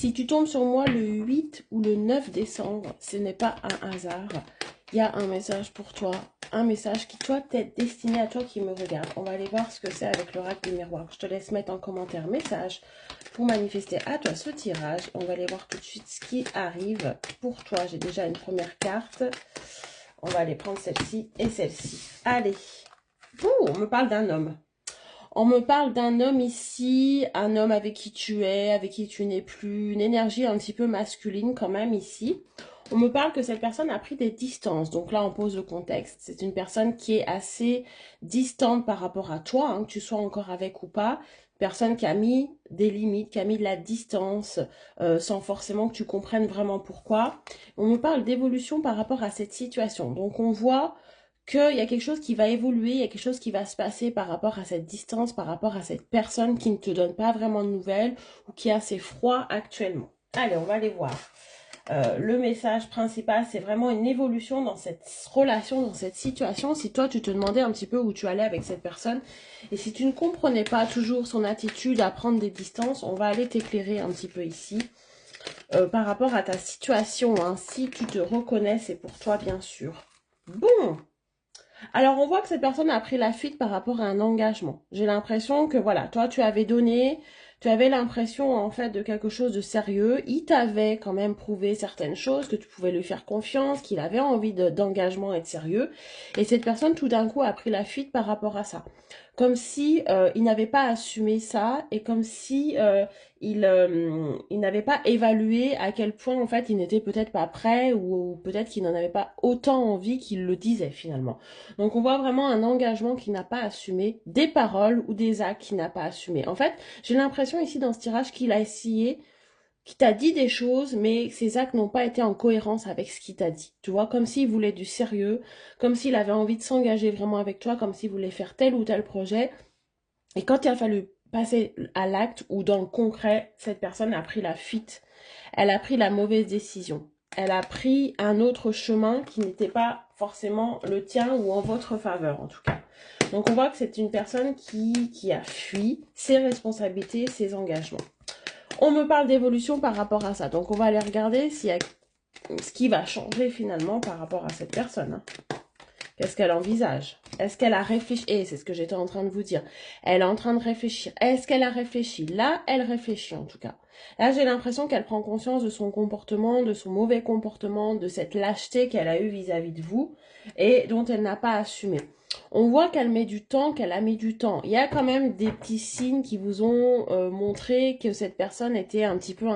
Si tu tombes sur moi le 8 ou le 9 décembre, ce n'est pas un hasard. Il y a un message pour toi, un message qui, toi, t'est destiné à toi qui me regarde. On va aller voir ce que c'est avec l'oracle du miroir. Je te laisse mettre en commentaire message pour manifester à toi ce tirage. On va aller voir tout de suite ce qui arrive pour toi. J'ai déjà une première carte. On va aller prendre celle-ci et celle-ci. Allez. On me parle d'un homme. On me parle d'un homme ici, un homme avec qui tu es, avec qui tu n'es plus, une énergie un petit peu masculine quand même ici. On me parle que cette personne a pris des distances. Donc là, on pose le contexte. C'est une personne qui est assez distante par rapport à toi, hein, que tu sois encore avec ou pas. Personne qui a mis des limites, qui a mis de la distance, sans forcément que tu comprennes vraiment pourquoi. On me parle d'évolution par rapport à cette situation. Donc on voit qu'il y a quelque chose qui va évoluer, il y a quelque chose qui va se passer par rapport à cette distance, par rapport à cette personne qui ne te donne pas vraiment de nouvelles ou qui est assez froid actuellement. Allez, on va aller voir. Le message principal, c'est vraiment une évolution dans cette relation, dans cette situation. Si toi, tu te demandais un petit peu où tu allais avec cette personne et si tu ne comprenais pas toujours son attitude à prendre des distances, on va aller t'éclairer un petit peu ici. Par rapport à ta situation, hein. Si tu te reconnais, c'est pour toi, bien sûr. Bon! Alors, on voit que cette personne a pris la fuite par rapport à un engagement. J'ai l'impression que, voilà, toi, tu avais donné, tu avais l'impression, en fait, de quelque chose de sérieux. Il t'avait quand même prouvé certaines choses, que tu pouvais lui faire confiance, qu'il avait envie d'engagement et de sérieux. Et cette personne, tout d'un coup, a pris la fuite par rapport à ça. Comme si il n'avait pas assumé ça et comme si il n'avait pas évalué à quel point, en fait, il n'était peut-être pas prêt ou peut-être qu'il n'en avait pas autant envie qu'il le disait, finalement. Donc on voit vraiment un engagement qui n'a pas assumé, des paroles ou des actes qui n'a pas assumé. En fait, j'ai l'impression ici dans ce tirage qu'il a essayé, qu'il t'a dit des choses, mais ses actes n'ont pas été en cohérence avec ce qu'il t'a dit. Tu vois, comme s'il voulait du sérieux, comme s'il avait envie de s'engager vraiment avec toi, comme s'il voulait faire tel ou tel projet. Et quand il a fallu passer à l'acte ou dans le concret, cette personne a pris la fuite. Elle a pris la mauvaise décision. Elle a pris un autre chemin qui n'était pas forcément le tien ou en votre faveur en tout cas. Donc on voit que c'est une personne qui a fui ses responsabilités, ses engagements. On me parle d'évolution par rapport à ça. Donc on va aller regarder s'il y a ce qui va changer finalement par rapport à cette personne. Hein. Qu'est-ce qu'elle envisage? Est-ce qu'elle a réfléchi? Et c'est ce que j'étais en train de vous dire. Elle est en train de réfléchir. Est-ce qu'elle a réfléchi? Là, elle réfléchit en tout cas. Là, j'ai l'impression qu'elle prend conscience de son comportement, de son mauvais comportement, de cette lâcheté qu'elle a eue vis-à-vis de vous et dont elle n'a pas assumé. On voit qu'elle met du temps, qu'elle a mis du temps. Il y a quand même des petits signes qui vous ont montré que cette personne était un petit peu